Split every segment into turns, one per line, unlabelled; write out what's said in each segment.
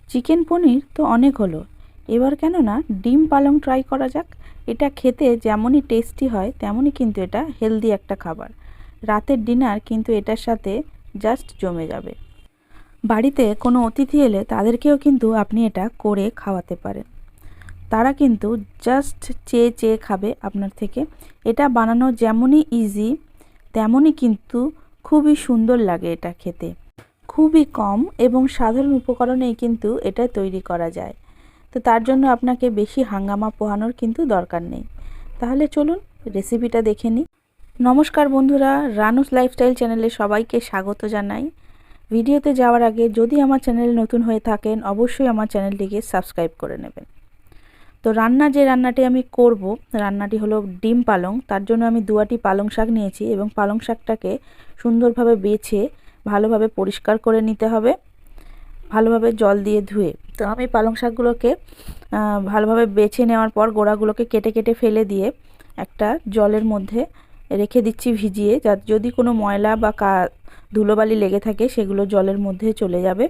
Chicken পনির তো অনেক হলো, এবার কেন না ডিম পালং ট্রাই করা যাক। এটা খেতে যেমনই টেস্টি হয় তেমনই কিন্তু এটা হেলদি একটা খাবার। রাতের ডিনার কিন্তু এটার সাথে জাস্ট জমে যাবে। বাড়িতে কোনো অতিথি এলে তাদেরকেও কিন্তু আপনি এটা করে খাওয়াতে পারেন। তারা কিন্তু জাস্ট চেয়ে চেয়ে খাবে আপনার থেকে। এটা বানানো যেমনই ইজি তেমনই কিন্তু খুবই সুন্দর লাগে এটা খেতে। খুবই কম এবং সাধারণ উপকরণেই কিন্তু এটা তৈরি করা যায়। তো তার জন্য আপনাকে বেশি হাঙ্গামা পোহানোর কিন্তু দরকার নেই। তাহলে চলুন রেসিপিটা দেখে নিই। নমস্কার বন্ধুরা, রানুস লাইফস্টাইল চ্যানেলে সবাইকে স্বাগত জানাই। ভিডিওতে যাওয়ার আগে যদি আমার চ্যানেলে নতুন হয়ে থাকেন অবশ্যই আমার চ্যানেলটিকে সাবস্ক্রাইব করে নেবেন। তো যে রান্নাটি আমি করব, রান্নাটি হলো ডিম পালং। তার জন্য আমি 2 পালং শাক নিয়েছি এবং পালং শাকটাকে সুন্দরভাবে বেছে ভালোভাবে পরিষ্কার করে নিতে হবে, ভালোভাবে জল দিয়ে ধুয়ে। তো আমি পালং শাকগুলোকে ভালোভাবে বেছে নেওয়ার পর গোড়াগুলোকে কেটে কেটে ফেলে দিয়ে একটা জলের মধ্যে রেখে দিচ্ছি ভিজিয়ে, যাতে যদি কোনো ময়লা বা ধুলোবালি লেগে থাকে সেগুলো জলের মধ্যে চলে যাবে।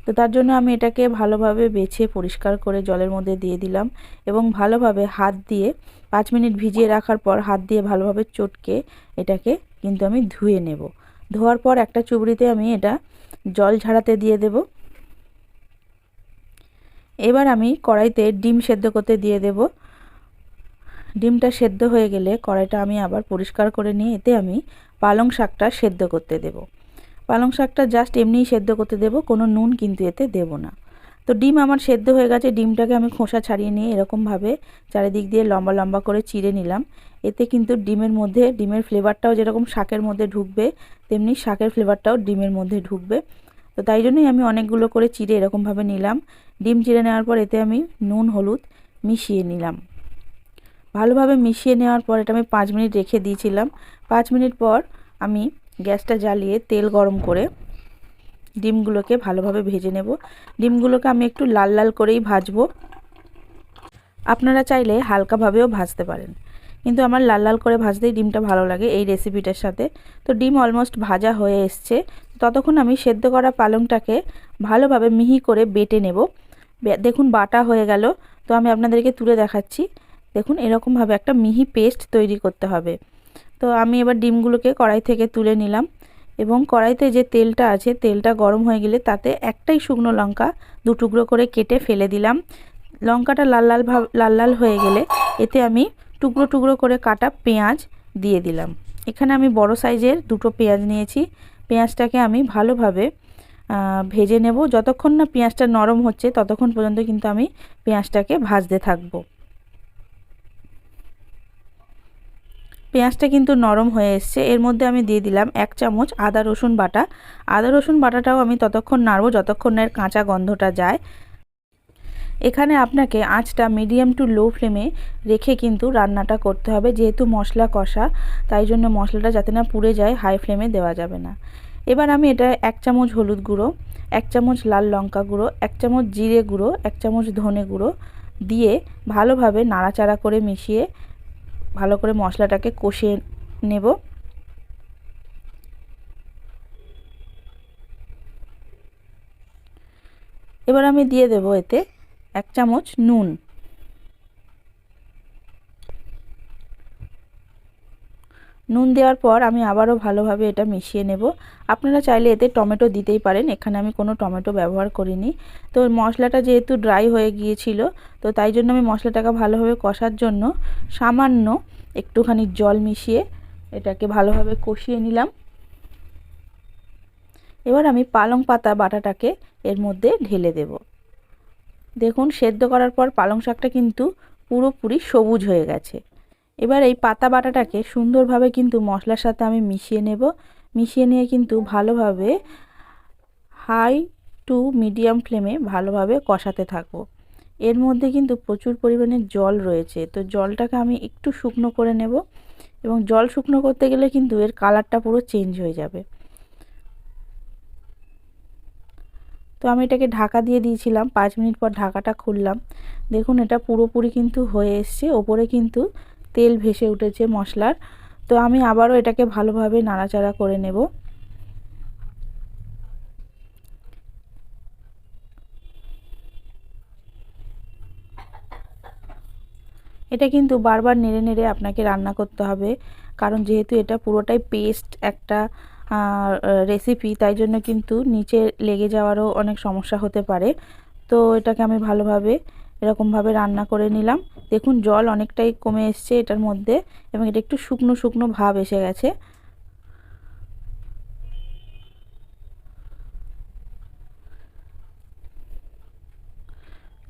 তো তার জন্য আমি এটাকে ভালোভাবে বেছে পরিষ্কার করে জলের মধ্যে দিয়ে দিলাম এবং ভালোভাবে হাত দিয়ে 5 মিনিট ভিজিয়ে রাখার পর হাত দিয়ে ভালোভাবে চটকে এটাকে কিন্তু আমি ধুয়ে নেব। ধোয়ার পর একটা চুবড়িতে আমি এটা জল ঝাড়াতে দিয়ে দেব। এবার আমি কড়াইতে ডিম সেদ্ধ করতে দিয়ে দেব। ডিমটা সেদ্ধ হয়ে গেলে কড়াইটা আমি আবার পরিষ্কার করে নিয়ে এতে আমি পালং শাকটা সেদ্ধ করতে দেব। পালং শাকটা জাস্ট এমনিই সেদ্ধ করতে দেব, কোনো নুন কিন্তু এতে দেব না। তো ডিম আমার সেদ্ধ হয়ে গেছে, ডিমটাকে আমি খোসা ছাড়িয়ে নিয়ে এরকমভাবে চারিদিক দিয়ে লম্বা লম্বা করে চিড়ে নিলাম। এতে কিন্তু ডিমের ফ্লেভারটাও যেরকম শাকের মধ্যে ঢুকবে তেমনি শাকের ফ্লেভারটাও ডিমের মধ্যে ঢুকবে। তো তাই জন্যই আমি অনেকগুলো করে চিড়ে এরকমভাবে নিলাম। ডিম চিড়ে নেওয়ার পর এতে আমি নুন হলুদ মিশিয়ে নিলাম। ভালোভাবে মিশিয়ে নেওয়ার পর এটা আমি 5 মিনিট রেখে দিয়েছিলাম। 5 মিনিট পর আমি গ্যাসটা জ্বালিয়ে তেল গরম করে ডিমগুলোকে ভালোভাবে ভেজে নেব। ডিমগুলোকে আমি একটু লাল লাল করেই ভাজবো। আপনারা চাইলে হালকাভাবেও ভাজতে পারেন, কিন্তু আমার লাল লাল করে ভাজতেই ডিমটা ভালো লাগে এই রেসিপিটার সাথে। তো ডিম অলমোস্ট ভাজা হয়ে এসছে, ততক্ষণ আমি সেদ্ধ করা পালংটাকে ভালোভাবে মিহি করে বেটে নেব। দেখুন বাটা হয়ে গেল। তো আমি আপনাদেরকে তুলে দেখাচ্ছি। দেখুন এরকমভাবে একটা মিহি পেস্ট তৈরি করতে হবে। তো আমি এবার ডিমগুলোকে কড়াই থেকে তুলে নিলাম এবং কড়াইতে যে তেলটা আছে তেলটা গরম হয়ে গেলে তাতে একটাই শুকনো লঙ্কা 2 টুকরো করে কেটে ফেলে দিলাম। লঙ্কাটা লাল লাল হয়ে গেলে এতে আমি টুকরো টুকরো করে কাটা পেঁয়াজ দিয়ে দিলাম। এখানে আমি বড় সাইজের 2টো পেঁয়াজ নিয়েছি। পেঁয়াজটাকে আমি ভালোভাবে ভেজে নেব। যতক্ষণ না পেঁয়াজটা নরম হচ্ছে ততক্ষণ পর্যন্ত কিন্তু আমি পেঁয়াজটাকে ভাজতে থাকবো। পেঁয়াজটা কিন্তু নরম হয়ে এসছে। এর মধ্যে আমি দিয়ে দিলাম 1 চামচ আদা রসুন বাটা। আদা রসুন বাটাটাও আমি ততক্ষণ নাড়ব যতক্ষণ না এর কাঁচা গন্ধটা যায়। এখানে আপনাকে আঁচটা মিডিয়াম টু লো ফ্লেমে রেখে কিন্তু রান্নাটা করতে হবে, যেহেতু মশলা কষা, তাই জন্য মশলাটা যাতে না পুড়ে যায় হাই ফ্লেমে দেওয়া যাবে না। এবার আমি এটা 1 চামচ হলুদ গুঁড়ো, 1 চামচ লাল লঙ্কা গুঁড়ো, 1 চামচ জিরে গুঁড়ো, 1 চামচ ধনে গুঁড়ো দিয়ে ভালোভাবে নাড়াচাড়া করে মিশিয়ে ভালো করে মশলাটাকে কষিয়ে নেব। এবার আমি দিয়ে দেব এতে 1 চামচ নুন। নুন দেওয়ার পর আমি আবারও ভালোভাবে এটা মিশিয়ে নেব। আপনারা চাইলে এতে টমেটো দিতেই পারেন, এখানে আমি কোনো টমেটো ব্যবহার করিনি। তো মশলাটা যেহেতু ড্রাই হয়ে গিয়েছিল, তো তাই জন্য আমি মশলাটাকে ভালোভাবে কষার জন্য সামান্য একটুখানি জল মিশিয়ে এটাকে ভালোভাবে কষিয়ে নিলাম। এবার আমি পালং পাতা বাটাটাকে এর মধ্যে ঢেলে দেব। দেখুন সেদ্ধ করার পর পালং শাকটা কিন্তু পুরোপুরি সবুজ হয়ে গেছে। এবার এই পাতা বাটাটাকে সুন্দরভাবে কিন্তু মশলার সাথে আমি মিশিয়ে নেব। মিশিয়ে নিয়ে কিন্তু ভালোভাবে হাই টু মিডিয়াম ফ্লেমে ভালোভাবে কষাতে থাকবো। এর মধ্যে কিন্তু প্রচুর পরিমাণে জল রয়েছে, তো জলটাকে আমি একটু শুকনো করে নেব এবং জল শুকনো করতে গেলে কিন্তু এর কালারটা পুরো চেঞ্জ হয়ে যাবে। তো আমি এটাকে ঢাকা দিয়ে দিয়েছিলাম। 5 মিনিট পর ঢাকাটা খুললাম। দেখুন এটা পুরোপুরি কিন্তু হয়ে এসছে, ওপরে কিন্তু তেল ভেসে উঠেছে মশলার। তো আমি আবারও এটাকে ভালোভাবে নাড়াচাড়া করে নেব। এটা কিন্তু বারবার নেড়ে নেড়ে আপনাকে রান্না করতে হবে, কারণ যেহেতু এটা পুরোটাই পেস্ট একটা রেসিপি, তাই জন্য কিন্তু নিচে লেগে যাওয়ারও অনেক সমস্যা হতে পারে। তো এটাকে আমি ভালোভাবে এরকমভাবে রান্না করে নিলাম। দেখুন জল অনেকটাই কমে এসছে এটার মধ্যে, এবং এটা একটু শুকনো শুকনো ভাব এসে গেছে।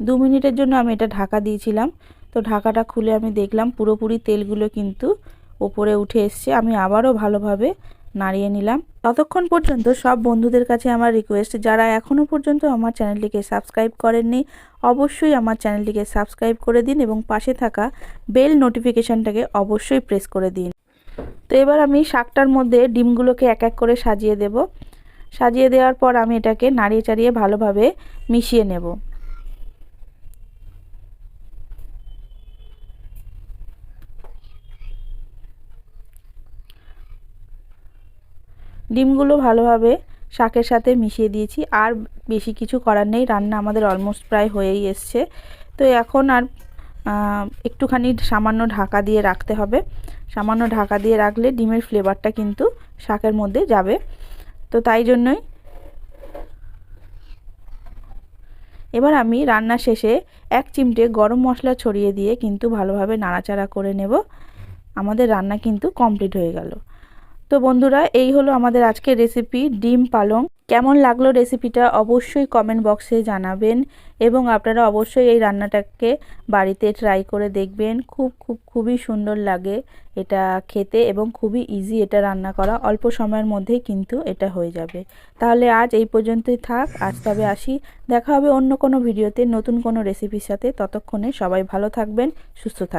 দু মিনিটের জন্য আমি এটা ঢাকা দিয়েছিলাম। তো ঢাকাটা খুলে আমি দেখলাম পুরোপুরি তেলগুলো কিন্তু ওপরে উঠে এসছে। আমি আবারও ভালোভাবে নাড়িয়ে নিলাম। ততক্ষণ পর্যন্ত সব বন্ধুদের কাছে আমার রিকোয়েস্ট, যারা এখনও পর্যন্ত আমার চ্যানেলটিকে সাবস্ক্রাইব করেননি, অবশ্যই আমার চ্যানেলটিকে সাবস্ক্রাইব করে দিন এবং পাশে থাকা বেল নোটিফিকেশানটাকে অবশ্যই প্রেস করে দিন। তো এবার আমি শাকটার মধ্যে ডিমগুলোকে এক এক করে সাজিয়ে দেব। সাজিয়ে দেওয়ার পর আমি এটাকে নাড়িয়ে চাড়িয়ে ভালোভাবে মিশিয়ে নেব। ডিমগুলো ভালোভাবে শাকের সাথে মিশিয়ে দিয়েছি। আর বেশি কিছু করার নেই, রান্না আমাদের অলমোস্ট প্রায় হয়েই এসছে। তো এখন আর একটুখানি সামান্য ঢাকা দিয়ে রাখতে হবে। সামান্য ঢাকা দিয়ে রাখলে ডিমের ফ্লেভারটা কিন্তু শাকের মধ্যে যাবে। তো তাই জন্যই এবার আমি রান্না শেষে 1 চিমটে গরম মশলা ছড়িয়ে দিয়ে কিন্তু ভালোভাবে নাড়াচাড়া করে নেব। আমাদের রান্না কিন্তু কমপ্লিট হয়ে গেল। তো বন্ধুরা, এই হলো আমাদের আজকের রেসিপি ডিম পালং। কেমন লাগলো রেসিপিটা অবশ্যই কমেন্ট বক্সে জানাবেন, এবং আপনারা অবশ্যই এই রান্নাটাকে বাড়িতে ট্রাই করে দেখবেন। খুবই সুন্দর লাগে এটা খেতে, এবং খুবই ইজি এটা রান্না করা। অল্প সময়ের মধ্যেই কিন্তু এটা হয়ে যাবে। তাহলে আজ এই পর্যন্তই থাক। আজ তবে আসি, দেখা হবে অন্য কোনো ভিডিওতে নতুন কোনো রেসিপির সাথে। ততক্ষণে সবাই ভালো থাকবেন, সুস্থ থাকবেন।